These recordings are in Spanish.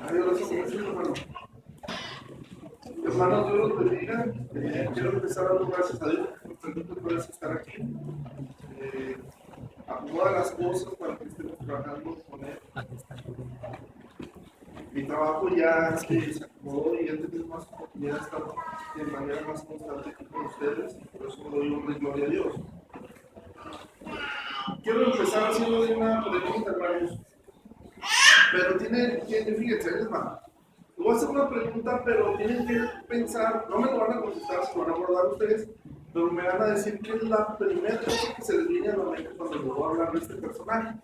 Hay oración, hermano. Hermanos, Dios los bendiga. Quiero empezar dando gracias a Dios por poder estar aquí. Acomoda las cosas para que estemos trabajando con Él. Mi trabajo ya se acomodó y he tenido más oportunidad de estar de manera más constante aquí con ustedes. Por eso le doy honra y gloria a Dios. Quiero empezar haciéndole una pregunta, hermanos. Pero fíjense, les va. Le voy a hacer una pregunta, pero tienen que pensar, no me lo van a contestar, se lo van a abordar ustedes, pero me van a decir qué es la primera cosa que se les viene a la mente cuando les voy a hablar de este personaje.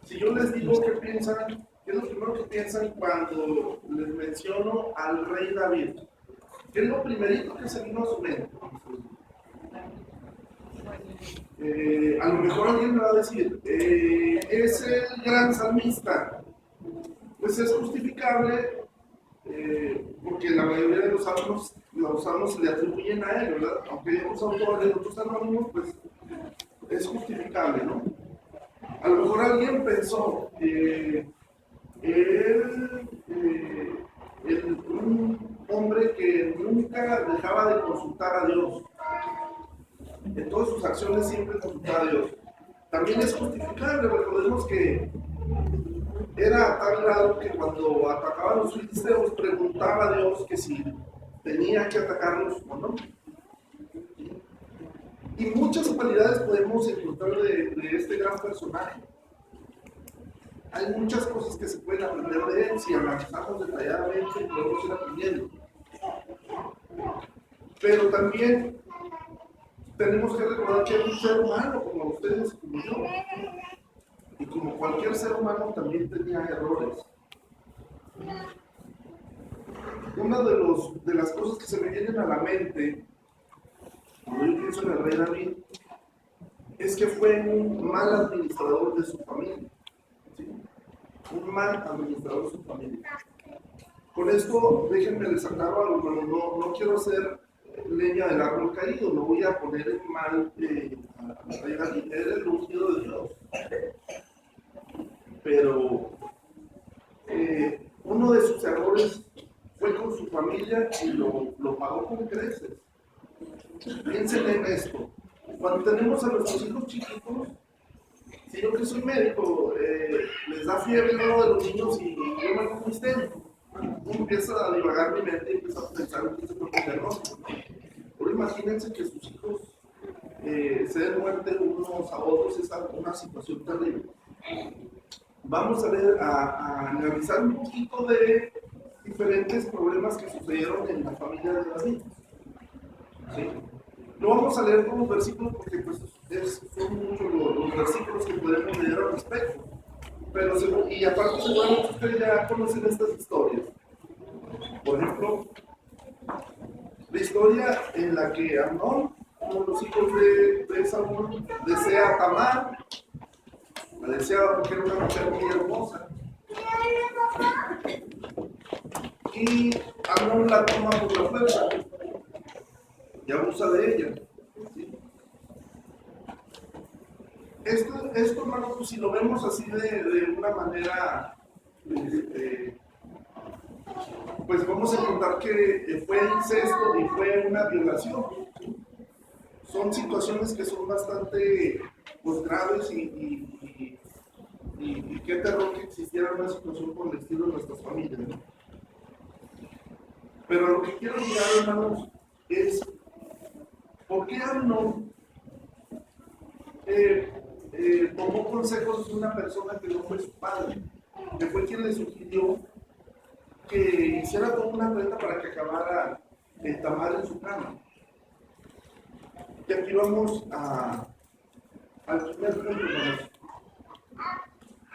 Si yo les digo qué piensan, ¿qué es lo primero que piensan cuando les menciono al rey David? ¿Qué es lo primerito que se vino a su mente? A lo mejor alguien me va a decir, es el gran salmista. Pues es justificable porque la mayoría de los salmos se le atribuyen a él, ¿verdad? Aunque hay otros autores, otros anónimos, pues es justificable, ¿no? A lo mejor alguien pensó un hombre que nunca dejaba de consultar a Dios. En todas sus acciones siempre consultaba a Dios. También es justificable, recordemos que era a tal grado que cuando atacaban los filisteos preguntaba a Dios que si tenía que atacarlos o no. Y muchas cualidades podemos encontrar de este gran personaje. Hay muchas cosas que se pueden aprender de él si analizamos detalladamente y podemos ir aprendiendo. Pero también tenemos que recordar que es un ser humano como ustedes y como yo. Y como cualquier ser humano también tenía errores. Una de las cosas que se me vienen a la mente cuando yo pienso en el rey David es que fue un mal administrador de su familia. ¿Sí? Un mal administrador de su familia. Con esto, déjenme les aclaro algo, no quiero hacer leña del árbol caído, no voy a poner en mal al rey David, era el ungido de Dios. Pero uno de sus errores fue con su familia y lo pagó con creces. Piensen en esto. Cuando tenemos a nuestros hijos chiquitos, si yo que soy médico, les da fiebre uno de los niños y yo me pongo histérico. Empieza a divagar mi mente y empieza a pensar en que se puede poner diagnóstico. Pero imagínense que sus hijos se den muerte unos a otros, es una situación terrible. Vamos a analizar un poquito de diferentes problemas que sucedieron en la familia de David. ¿Sí? No vamos a leer todos los versículos porque pues, son muchos los versículos que podemos leer al respecto. Pero, y aparte seguramente ustedes ya conocen estas historias. Por ejemplo, la historia en la que Amnón, uno de los hijos de Saúl, desea a Tamar. La deseaba porque era una mujer muy hermosa. Y Amnón la toma por la fuerza y abusa de ella. ¿Sí? Esto, hermano, pues, si lo vemos así de una manera, pues vamos a encontrar que fue incesto y fue una violación. Son situaciones que son bastante pues, graves y qué terror que existiera una situación por el estilo de nuestras familias, ¿no? Pero lo que quiero mirar, hermanos, es ¿por qué Amnón tomó consejos de una persona que no fue su padre? Que fue quien le sugirió que hiciera toda una treta para que acabara Tamar en su cama. Y aquí vamos al primer punto, hermanos.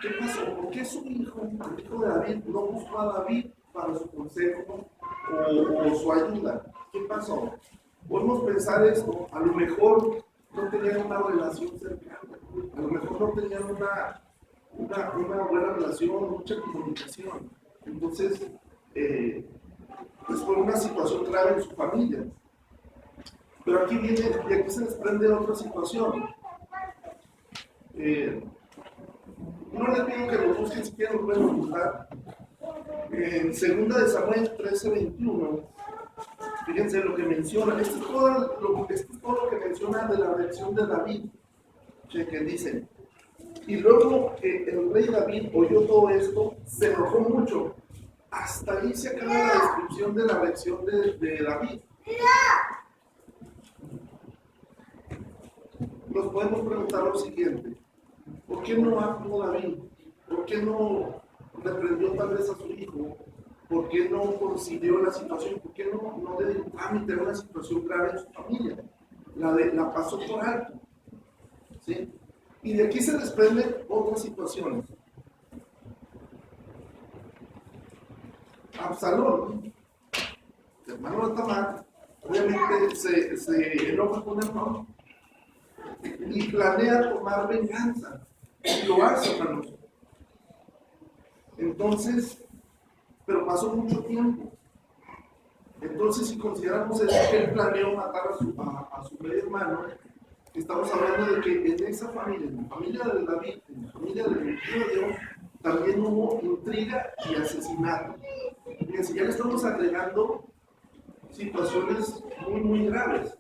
¿Qué pasó? ¿Por qué su hijo, el hijo de David, no buscó a David para su consejo o su ayuda? ¿Qué pasó? Podemos pensar esto, a lo mejor no tenían una relación cercana, a lo mejor no tenían una buena relación, mucha comunicación. Entonces, pues fue una situación grave en su familia. Pero aquí viene, y aquí se desprende otra situación. No les pido que lo busquen, si quieren lo pueden buscar. En 2 de Samuel 13:21, fíjense lo que menciona. Esto es todo lo que menciona de la reacción de David. Que dice: y luego que el rey David oyó todo esto, se enojó mucho. Hasta ahí se acaba la descripción de la reacción de David. Nos podemos preguntar lo siguiente: ¿por qué no actuó David? ¿Por qué no reprendió tal vez a su hijo? ¿Por qué no consideró la situación? ¿Por qué no le dio trámite a una situación grave en su familia? La pasó por alto. ¿Sí? Y de aquí se desprenden otras situaciones. Absalón, hermano de Tamar, obviamente se enoja con Amnón y planea tomar venganza. Y lo hace, hermanos. Entonces, pero pasó mucho tiempo. Entonces, si consideramos eso, que él planeó matar a su medio hermano, estamos hablando de que en esa familia, en la familia de David, en la familia del Hijo de Dios, también hubo intriga y asesinato. Fíjense, ya le estamos agregando situaciones muy, muy graves.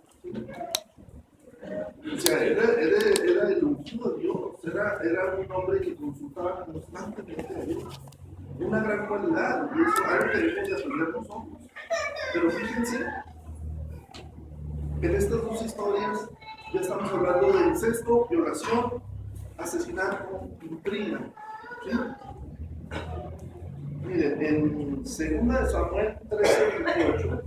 O sea, era el ungido de Dios, era un hombre que consultaba constantemente a Dios. Una gran cualidad, y eso es algo que debemos de aprender nosotros. Pero fíjense, en estas dos historias ya estamos hablando de incesto, violación, asesinato, intriga. ¿Sí? Miren, en 2 de Samuel 13:28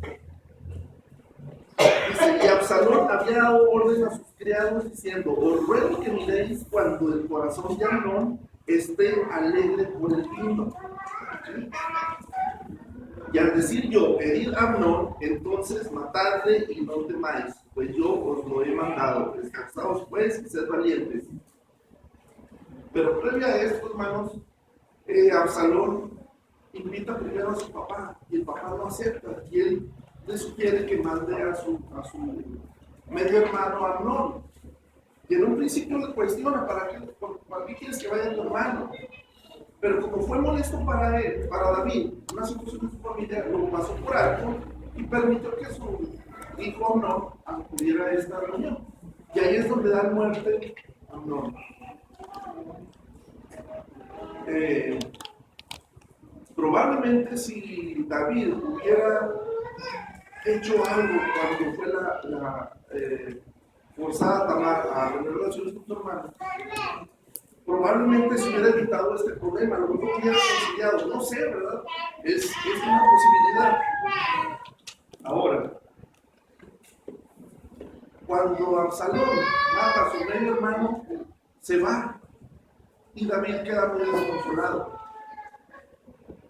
dice: y Absalón había dado orden a sus criados diciendo: os ruego que miréis cuando el corazón de Amnón esté alegre por el vino. ¿Sí? Y al decir yo: herid a Amnón, entonces matadle y no temáis, pues yo os lo he mandado. Descansaos pues y sed valientes. Pero previo a esto, hermanos, Absalón invita primero a su papá y el papá no acepta, y él le sugiere que mande a su medio hermano Amnón. Y en un principio le cuestiona: ¿para qué quieres que vaya tu hermano? Pero como fue molesto para él, para David, una situación de su familia, lo pasó por alto y permitió que su hijo Amnón acudiera a esta reunión. Y ahí es donde da muerte a Amnón. Probablemente si David hubiera hecho algo cuando fue la forzada a Tamar a tener relaciones con su hermano, probablemente se hubiera evitado este problema, a lo mejor hubiera conciliado, no sé, ¿verdad? Es una posibilidad. Ahora, cuando Absalón mata a su medio hermano, se va y David queda muy desconsolado.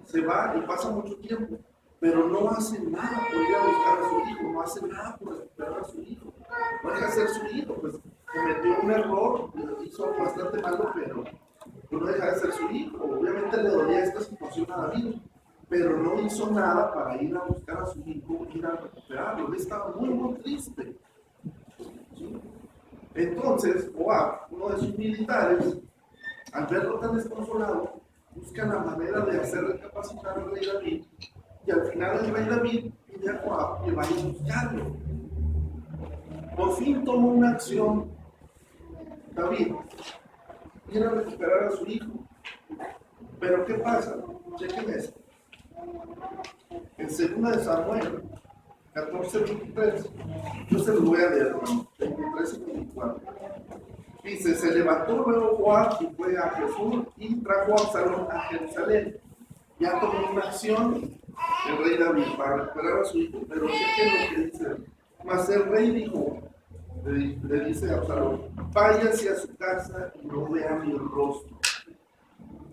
Se va y pasa mucho tiempo, pero no hace nada por ir a buscar a su hijo, no hace nada por recuperar a su hijo, no deja de ser su hijo, pues cometió un error, hizo bastante malo, pero no deja de ser su hijo. Obviamente le dolía esta situación a David, pero no hizo nada para ir a buscar a su hijo, ir a recuperarlo. Él estaba muy, muy triste. ¿Sí? Entonces, Joab, uno de sus militares, al verlo tan desconsolado, busca la manera de hacer recapacitar al rey David, y al final el rey David pide a Joab que vaya a buscarlo. Por fin toma una acción David, ir a recuperar a su hijo. Pero ¿qué pasa? Chequen esto. En 2 de Samuel 14:23, yo se lo voy a leer, hermano, 23 y 24. Dice: se levantó luego Joab y fue a Jesús y trajo a Absalón a Jerusalén. Ya tomó una acción el rey David para recuperar a su hijo, pero chequen lo que dice. Mas el rey dijo, le dice a Absalón: váyase a su casa y no vea mi rostro.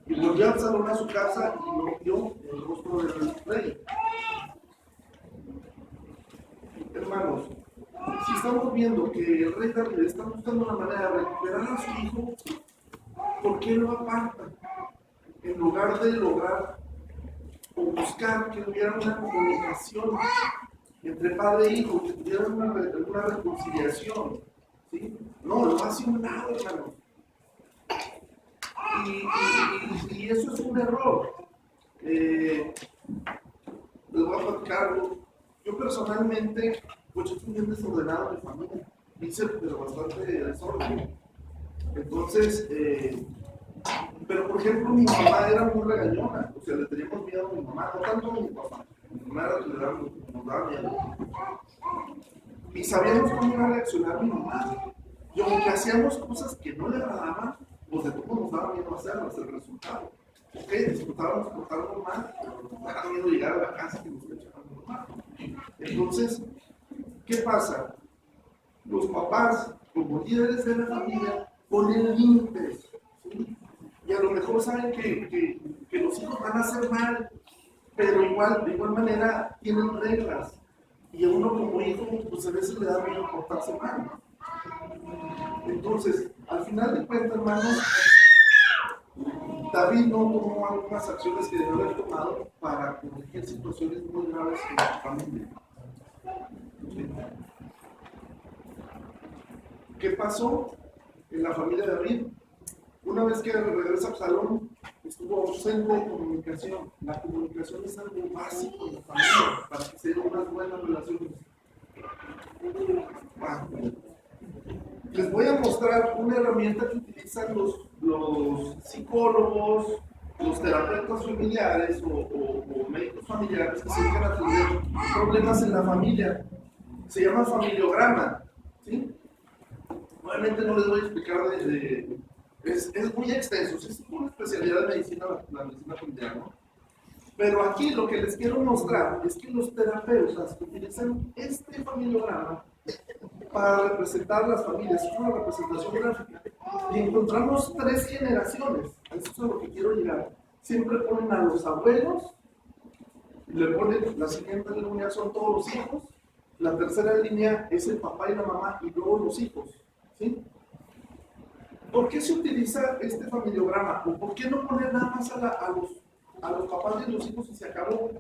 Y volvió Absalón a su casa y no vio el rostro del rey. Hermanos, si estamos viendo que el rey David está buscando una manera de recuperar a su hijo, ¿por qué lo aparta? En lugar de lograr o buscar que hubiera una comunicación entre padre e hijo, que tuviera una reconciliación, ¿sí? No, lo hace un lado, hermanos. Y eso es un error. a platicar algo. Yo personalmente, pues yo estoy bien desordenado en mi familia, hice pero bastante desorden. Entonces, pero por ejemplo, mi mamá era muy regañona, o sea, le teníamos miedo a mi mamá, no tanto a mi papá. Mi mamá era la que nos daba miedo. Y sabíamos cómo iba a reaccionar mi mamá. Y aunque hacíamos cosas que no le agradaban, pues de cómo nos daba miedo hacerlas, el resultado. Ok, disfrutábamos portarnos mal, pero nos daba miedo llegar a la casa y nos echábamos mal. Entonces, ¿qué pasa? Los papás, como líderes de la familia, ponen límites, ¿sí? Y a lo mejor saben que los hijos van a hacer mal, pero de igual manera tienen reglas. Y a uno como hijo, pues a veces le da miedo portarse mal. Entonces, al final de cuentas, hermanos, David no tomó algunas acciones que debió haber tomado para corregir situaciones muy graves en su familia. ¿Qué pasó en la familia de David? Una vez que regresa a Absalón, estuvo ausente de comunicación. La comunicación es algo básico en la familia para que se den unas buenas relaciones. Les voy a mostrar una herramienta que utilizan los psicólogos, los terapeutas familiares o médicos familiares que se dedican a atender problemas en la familia. Se llama familiograma, ¿sí? Obviamente no les voy a explicar es muy extenso, es una especialidad de medicina, la medicina familiar, ¿no? Pero aquí lo que les quiero mostrar es que los terapeutas utilizan este familiograma para representar las familias, es una representación gráfica. Y encontramos 3 generaciones, eso es a lo que quiero llegar. Siempre ponen a los abuelos, le ponen la siguiente línea, son todos los hijos, la tercera línea es el papá y la mamá y luego los hijos, ¿sí? ¿Por qué se utiliza este familiograma? ¿O por qué no poner nada más a los papás y los hijos y se acabó?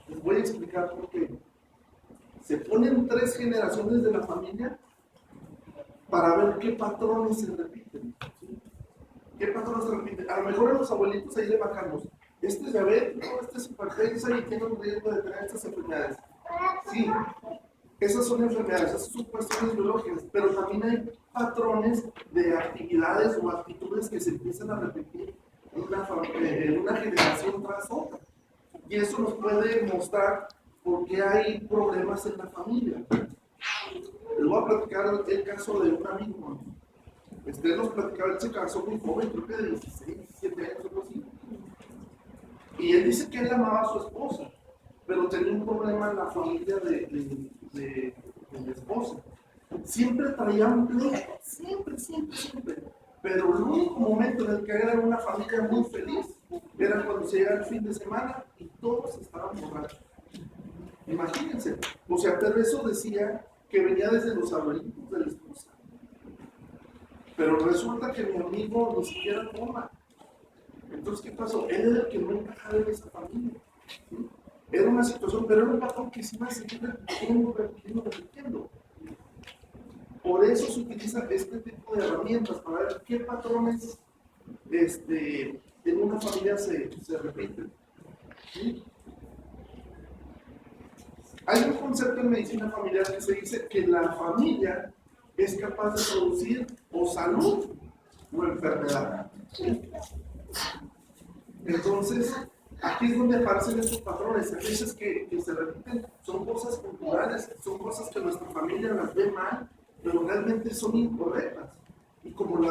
Les voy a explicar por qué. Se ponen 3 generaciones de la familia para ver qué patrones se repiten, ¿sí? ¿Qué patrones se repiten? A lo mejor a los abuelitos ahí le bajamos. Este es diabético, este es hipertensa y tiene un riesgo de tener estas enfermedades. Sí, esas son enfermedades, esas son cuestiones biológicas, pero también hay patrones de actividades o actitudes que se empiezan a repetir en una generación tras otra. Y eso nos puede mostrar por qué hay problemas en la familia. Les voy a platicar el caso de un amigo. Nos platicaba, él se casó muy joven, creo que de 16, 17 años, algo así. Y él dice que él amaba a su esposa, pero tenía un problema en la familia de la esposa. Siempre traía un pleito, siempre. Pero el único momento en el que era una familia muy feliz era cuando se llegaba el fin de semana y todos estaban borrachos. Imagínense, o sea, pero eso decía que venía desde los abuelitos de la esposa. Pero resulta que mi amigo ni siquiera toma. Entonces, ¿qué pasó? Él era el que no encajaba en esa familia, ¿sí? Era una situación, pero era un patrón que se iba a seguir repitiendo. Por eso se utiliza este tipo de herramientas para ver qué patrones en una familia se repiten, ¿sí? Hay un concepto en medicina familiar que se dice que la familia es capaz de producir o salud o enfermedad, ¿sí? Entonces, aquí es donde aparecen estos patrones. A veces que se repiten, son cosas culturales, son cosas que nuestra familia las ve mal, pero realmente son incorrectas. Y como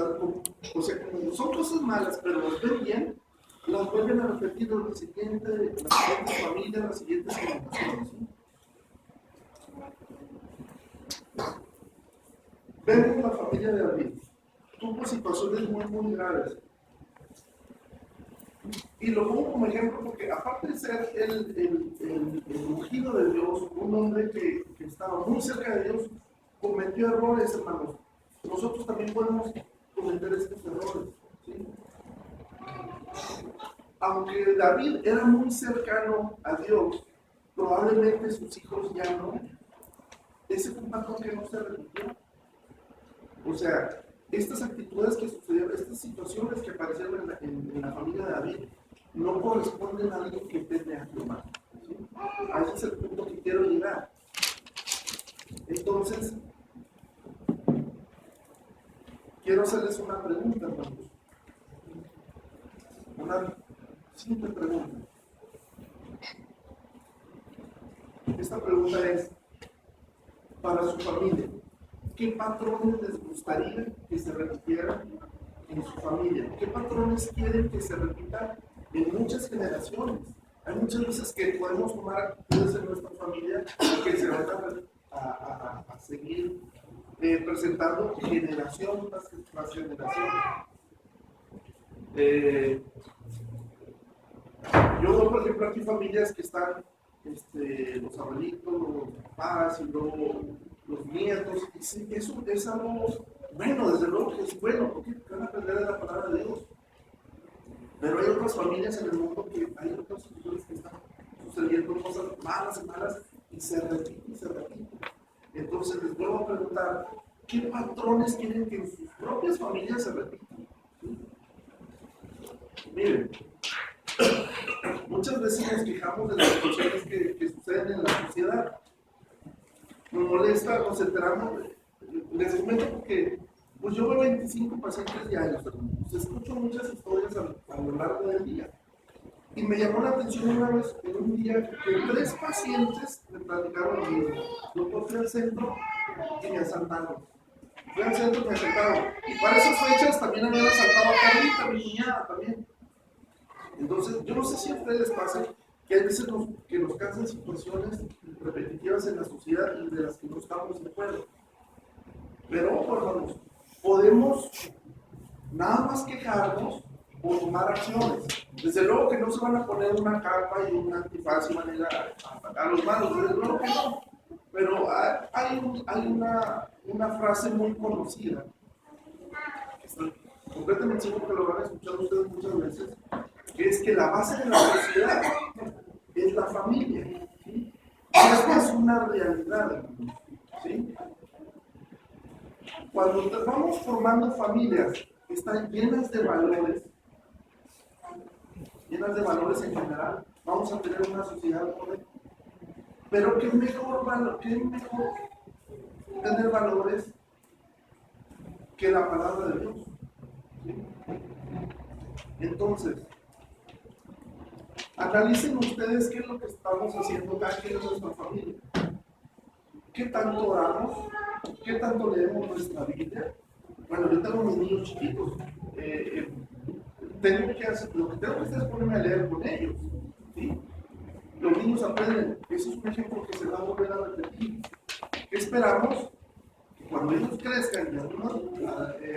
son cosas malas, pero las ven bien, las vuelven a repetir en las siguientes familias, las siguientes generaciones. Vemos la familia de David. Tuvo situaciones muy graves. Y lo pongo como ejemplo porque aparte de ser el ungido de Dios, un hombre que estaba muy cerca de Dios, cometió errores, hermanos. Nosotros también podemos cometer estos errores, ¿sí? Aunque David era muy cercano a Dios, probablemente sus hijos ya no. Ese fue un patrón que no se repitió. O sea, estas actitudes que sucedieron, estas situaciones que aparecieron en la familia de David, no corresponden a alguien que teme a Jehová. ¿sí? A ese es el punto que quiero llegar. Entonces, quiero hacerles una pregunta, hermanos. Una simple pregunta. Esta pregunta es, para su familia, ¿qué patrones les gustaría que se repitieran en su familia? ¿Qué patrones quieren que se repitan en muchas generaciones? Hay muchas veces que podemos tomar actitudes en nuestra familia que se van a seguir presentando generación tras generación. Yo veo, por ejemplo, aquí familias que están los abuelitos, los papás y luego los nietos. Y sí, eso es algo bueno, desde luego que es bueno, porque van a aprender de la palabra de Dios. Pero hay otras familias en el mundo que hay otras situaciones que están sucediendo cosas malas y malas y se repiten y se repiten. Entonces les vuelvo a preguntar, ¿qué patrones quieren que en sus propias familias se repitan? ¿Sí? Miren, muchas veces nos quejamos de las situaciones que suceden en la sociedad. Nos molesta, nos enteramos. Les comento porque pues yo veo 25 pacientes diarios, pues escucho muchas historias a lo largo del día. Y me llamó la atención una vez, en un día, que 3 pacientes me platicaron lo mismo. Yo fui al centro y me asaltaron. Fui al centro y me asaltaron. Y para esas fechas también habían asaltado a Carlita, mi niñada también. Entonces, yo no sé si a ustedes les pasa que hay veces que nos cansan situaciones repetitivas en la sociedad y de las que no estamos de acuerdo. Pero, ojo, hermanos, podemos nada más quejarnos o tomar acciones. Desde luego que no se van a poner una capa y un antifaz y van a ir a atacar a los malos, desde luego que no. Pero hay una frase muy conocida, que estoy completamente seguro que lo han escuchado ustedes muchas veces, que es que la base de la sociedad es la familia. ¿Sí? Esta es una realidad, ¿sí? Cuando vamos formando familias que están llenas de valores en general, vamos a tener una sociedad correcta. Pero qué mejor tener valores que la palabra de Dios. ¿Sí? Entonces, analicen ustedes qué es lo que estamos haciendo cada quien en nuestra familia. ¿Qué tanto oramos? ¿Qué tanto leemos nuestra Biblia? Bueno, yo tengo mis niños chiquitos. Lo que tengo que hacer es ponerme a leer con ellos. ¿Sí? Los niños aprenden. Ese es un ejemplo que se va a volver a repetir. ¿Qué esperamos? Que cuando ellos crezcan y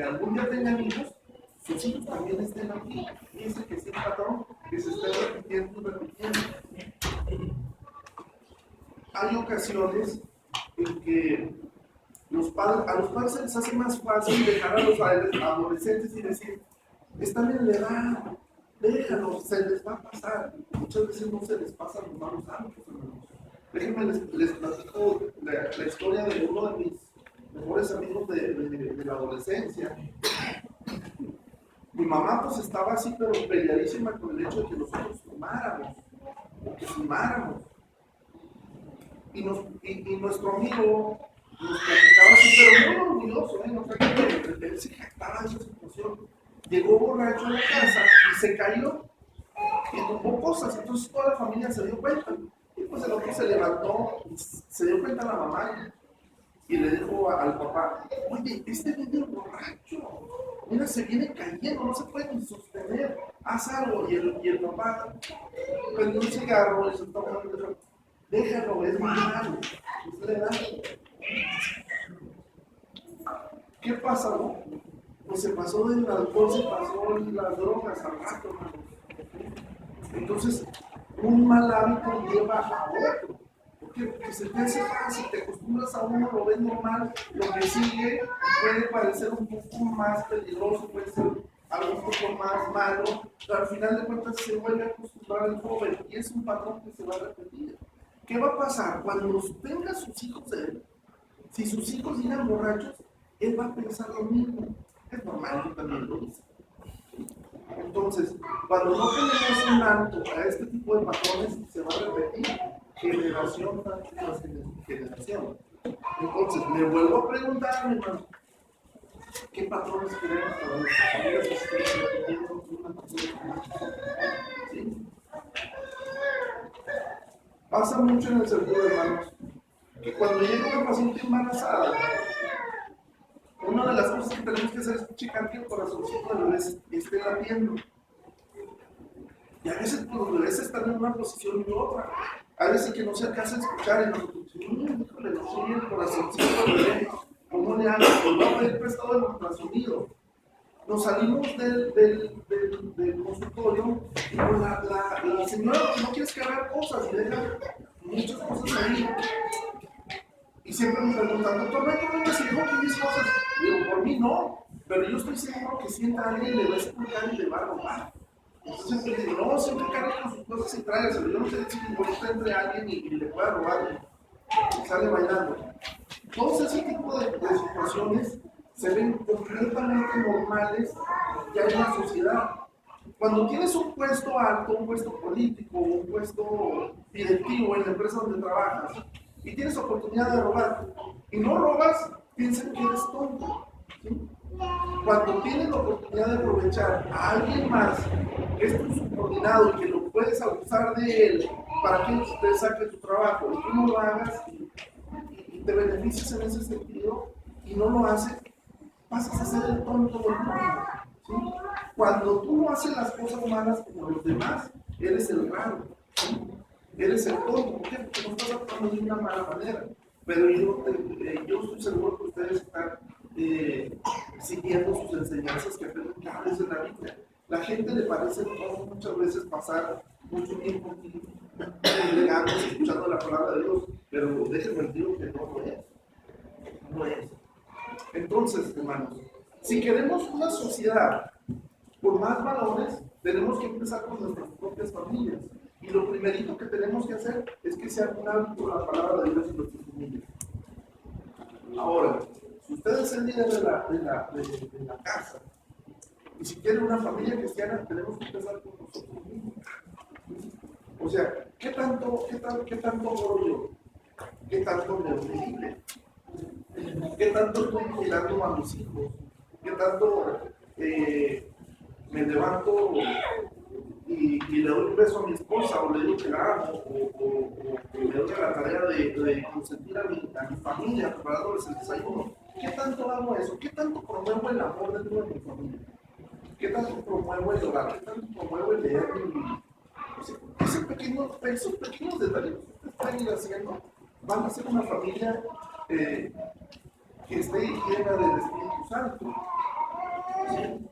algún día tengan hijos, sus hijos también estén aquí. Fíjense que es el patrón que se está repitiendo y repitiendo. Hay ocasiones en que a los padres se les hace más fácil dejar a los adolescentes y decir, están en la edad, déjalos, se les va a pasar. Muchas veces no se les pasan los malos hábitos, hermanos. Déjenme les platico la historia de uno de mis mejores amigos de la adolescencia. Mi mamá pues estaba así pero peleadísima con el hecho de que nosotros tomáramos o que fumáramos. Y nuestro amigo nos platicaba así, pero muy orgulloso, no sé qué, él se jactaba de esa situación. Llegó borracho a la casa y se cayó y tumbó cosas, entonces toda la familia se dio cuenta. Y pues el otro se levantó y se dio cuenta a la mamá y le dijo al papá, oye, este niño borracho, mira, se viene cayendo, no se puede ni sostener, haz algo. Y el papá prendió un cigarro y se tomó y dijo, déjalo, es muy malo, usted le da. ¿Qué pasó? Pues se pasó del alcohol, se pasó de las drogas al rato, hermanos. Entonces, un mal hábito lleva a otro. ¿Por qué? Porque se te hace fácil, te acostumbras a uno, lo ves normal, lo que sigue puede parecer un poco más peligroso, puede ser algo un poco más malo, pero al final de cuentas se vuelve a acostumbrar al joven y es un patrón que se va a repetir. ¿Qué va a pasar? Cuando tenga sus hijos él, si sus hijos llegan borrachos, él va a pensar lo mismo. Es normal, yo también lo hice. Entonces, cuando no tenemos un alto a este tipo de patrones, se va a repetir generación tras generación. Entonces, me vuelvo a preguntar, mi hermano, ¿qué patrones queremos para nuestras familias que se estén repitiendo una cosa? ¿Sí? Pasa mucho en el seguro, hermanos, que cuando llega una paciente embarazada, una de las cosas que tenemos que hacer es checar que el corazoncito del bebé esté latiendo. Y a veces los bebés están en una posición y otra. A veces que no se alcanza a escuchar y nosotros, híjole, no soy el corazoncito del bebé. ¿Cómo le hago? Pues vamos a pedir prestado el ultrasonido. Nos salimos del consultorio y pues la señora no quiere escargar cosas y deja muchas cosas ahí. Y siempre me preguntan, doctor, ¿no hay problema si dejo aquí mis cosas? Digo, por mí no, pero yo estoy seguro que sienta a alguien, le va a escuchar y le va a robar. Entonces siempre digo, no, siempre cargue con sus cosas y tráigaselo. Yo no sé si ahorita entre alguien y le pueda robar y sale bailando. Todos ese tipo de situaciones se ven completamente normales ya en la sociedad. Cuando tienes un puesto alto, un puesto político, un puesto directivo en la empresa donde trabajas y tienes oportunidad de robar y no robas, piensan que eres tonto. ¿Sí? Cuando tienes la oportunidad de aprovechar a alguien más que es tu subordinado y que lo puedes abusar de él para que te saque tu trabajo y tú no lo hagas y te beneficias en ese sentido y no lo haces, pasas a ser el tonto del mundo. ¿Sí? Cuando tú no haces las cosas malas como los demás, eres el raro. ¿Sí? Eres el tonto. ¿Por qué? Porque no estás actuando de una mala manera. Pero yo estoy seguro que ustedes están siguiendo sus enseñanzas que aprenden cada vez en la Biblia. La gente le parece tonto muchas veces pasar mucho tiempo aquí congregándose, escuchando la palabra de Dios, pero déjenme decir que no lo es. No es. Entonces, hermanos, si queremos una sociedad con más valores, tenemos que empezar con nuestras propias familias. Y lo primerito que tenemos que hacer es que sea un hábito la palabra de Dios en nuestras familias. Ahora, si usted es el líder de la casa, y si quiere una familia cristiana, tenemos que empezar con nosotros mismos. O sea, ¿qué tanto oro yo? ¿Qué tanto me obligue? ¿Qué tanto estoy cuidando a mis hijos? ¿Qué tanto me levanto y le doy un beso a mi esposa o le digo que la amo o le doy la tarea de consentir a mi familia preparándoles el desayuno? ¿Qué tanto hago eso? ¿Qué tanto promuevo el amor dentro de mi familia? ¿Qué tanto promuevo el hogar? ¿Qué tanto promuevo el leer mi libro? Esos pequeños detalles que ustedes pueden ir haciendo van a ser una familia que esté llena del Espíritu Santo. ¿Sí?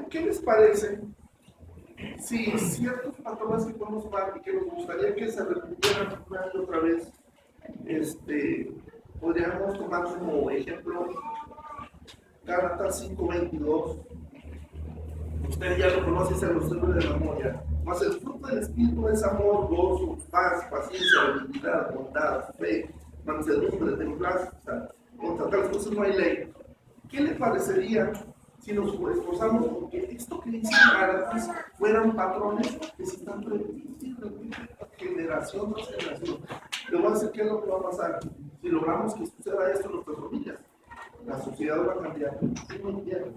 ¿Qué les parece si ciertos patrones que podemos tomar y que nos gustaría que se repitieran una y otra vez, podríamos tomar como ejemplo Gálatas 5:22? Usted ya lo conoce, se lo sirve de memoria. Mas el fruto del Espíritu es amor, gozo, paz, paciencia, benignidad, bondad, fe, mansedumbre, templanza. O sea, contra tales cosas no hay ley. ¿Qué le parecería si nos esforzamos porque esto que dice Gálatas fueran patrones que se están repitiendo generación tras generación? Le voy a decir qué es lo que va a pasar. Si logramos que suceda esto en nuestras familias, la sociedad va a cambiar. ¿Sí me entienden?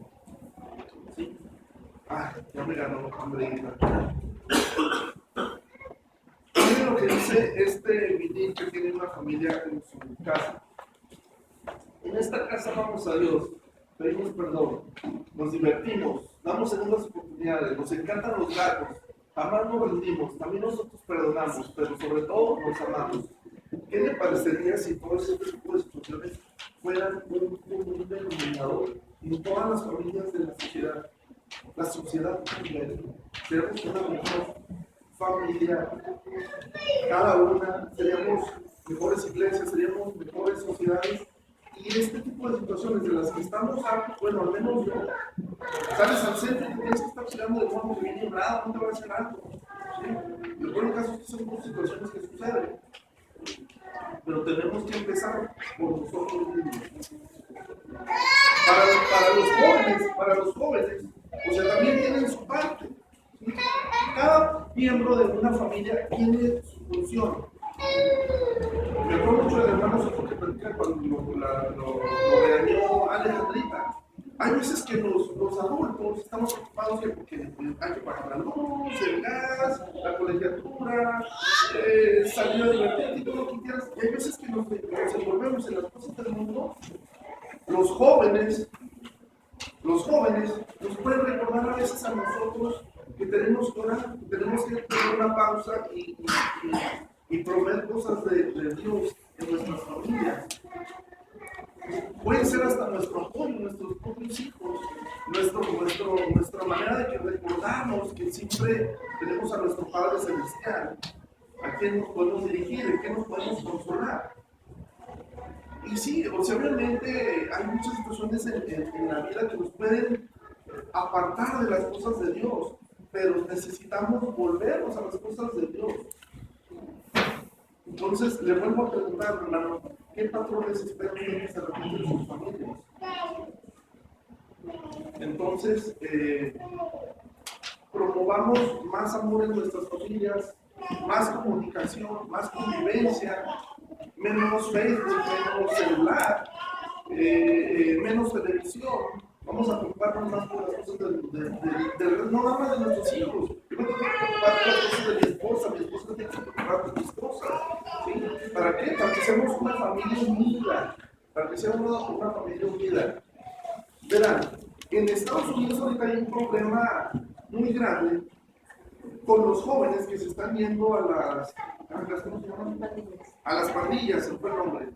¿Sí? Ya me ganó hambre. Miren lo que dice este Vidín que tiene una familia en su casa. En esta casa vamos a Dios, pedimos perdón, nos divertimos, damos segundas oportunidades, nos encantan los gatos, jamás nos rendimos, también nosotros perdonamos, pero sobre todo nos amamos. ¿Qué le parecería si todo ese tipo de situaciones fueran un denominador en todas las familias de la sociedad? La sociedad cambiaría. Seríamos una mejor familia, cada una, seríamos mejores iglesias, seríamos mejores sociedades. Y este tipo de situaciones de las que estamos hartos, bueno, al menos yo, sales al centro y tienes que estar tirando de modo que viene nada, no te va a hacer algo. ¿Sí? En el caso es que son situaciones que suceden. Pero tenemos que empezar por nosotros mismos. Para los jóvenes, o sea, también tienen su parte. ¿Sí? Cada miembro de una familia tiene su función. Me acuerdo mucho del hermano Soto que platica cuando lo regañó Alejandrita. Hay veces que los adultos estamos ocupados porque hay que pagar la luz, el gas, la colegiatura, salir a divertir y todo lo que quieras. Y hay veces que nos envolvemos en las cosas del mundo. Los jóvenes nos pueden recordar a veces a nosotros que tenemos que orar, que tenemos que tener una pausa y proveer cosas de Dios en nuestras familias. Puede ser hasta nuestro apoyo, nuestros propios hijos, nuestra manera de que recordamos que siempre tenemos a nuestro Padre Celestial, a quien nos podemos dirigir, en quien nos podemos consolar. Y sí, obviamente hay muchas situaciones en la vida que nos pueden apartar de las cosas de Dios, pero necesitamos volvernos a las cosas de Dios. Entonces, le vuelvo a preguntar, hermano, ¿qué patrones esperan que se repiten en sus familias? Entonces, promovamos más amor en nuestras familias, más comunicación, más convivencia, menos Facebook, menos celular, menos televisión. Vamos a preocuparnos más por las cosas no nada más de nuestros hijos. Yo me tengo que preocupar por las cosas de mi esposa tiene que preocupar por mis cosas. ¿Sí? ¿Para qué? Para que seamos una familia unida. Para que seamos una familia unida. Verán, en Estados Unidos ahorita hay un problema muy grande con los jóvenes que se están yendo a las ¿cómo se llaman? A las pandillas, se fue el nombre.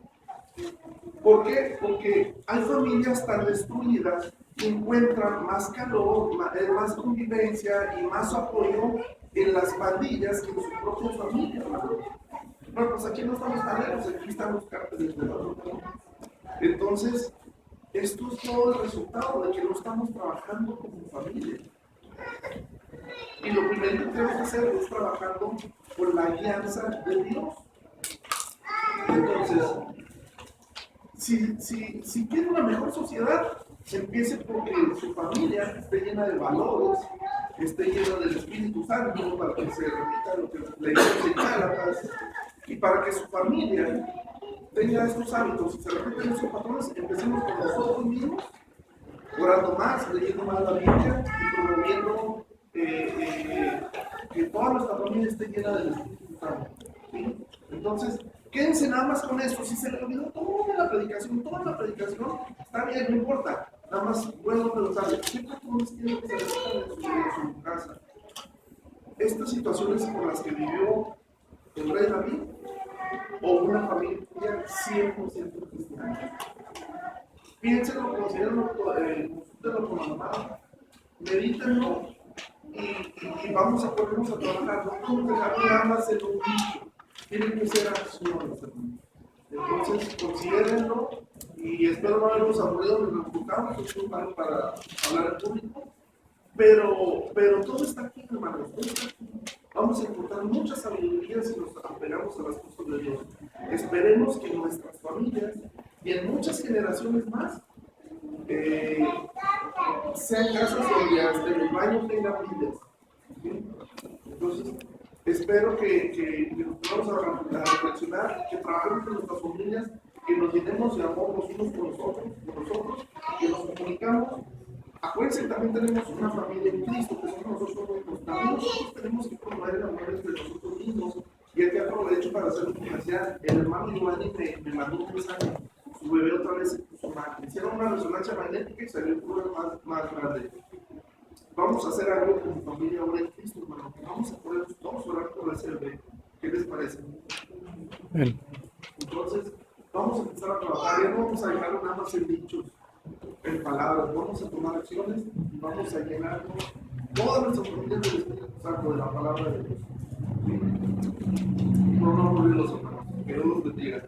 ¿Por qué? Porque hay familias tan destruidas que encuentran más calor, más convivencia y más apoyo en las pandillas que en su propia familia. Bueno, pues aquí no estamos tan lejos, aquí estamos desde el otro lado. Entonces, esto es todo el resultado de que no estamos trabajando como familia. Y lo primero que tenemos que hacer es trabajando por la alianza de Dios. Entonces, si quiere una mejor sociedad, empiece porque su familia esté llena de valores, esté llena del Espíritu Santo, para que se repita lo que leímos en Gálatas, y para que su familia tenga estos hábitos y se repiten esos patrones, empecemos con nosotros mismos, orando más, leyendo más la Biblia y promoviendo que toda nuestra familia esté llena del Espíritu Santo. ¿Sí? Entonces, quédense nada más con eso. Si se le olvidó toda la predicación, está bien, no importa. Nada más bueno preguntarle, ¿qué patrones quieren que se repitan en su casa? Estas situaciones por las que vivió el rey David, o una familia 100% cristiana. Piénsenlo, considérenlo como normal, medítenlo y vamos a ponernos a trabajar. No podemos dejar nada más en un dicho, tienen que ser acciones. Entonces, considérenlo y espero no haberlos aburrido ni nos buscamos, es un lugar para hablar en público. Pero todo está aquí, hermanos, todo está aquí. Vamos a encontrar mucha sabiduría si nos apegamos a las cosas de Dios. Esperemos que en nuestras familias y en muchas generaciones más sean casas donde hasta el baño tenga vidas. ¿Sí? Entonces, espero que nos vamos a reflexionar, que trabajemos con nuestras familias, que nos llenemos de amor los unos con nosotros, que nos comunicamos. Acuérdense, también tenemos una familia en Cristo, que somos nosotros mismos. También nosotros tenemos que promover el amor entre nosotros mismos. Y aquí aprovecho para hacer un comercial. El hermano Giovanni me mandó un mensaje. Su bebé otra vez se puso mal. Hicieron una resonancia magnética y salió el problema más grande. Vamos a hacer algo con mi familia ahora en Cristo, hermano. Vamos a orar por ese bebé. ¿Qué les parece? Bien. Entonces, vamos a empezar a trabajar. Ya no vamos a dejarlo nada más en dichos, en palabras. Vamos a tomar acciones y vamos a llenarnos todas nuestras familias del Espíritu Santo, de la palabra de Dios. No olviden los hermanos. Que Dios los bendiga.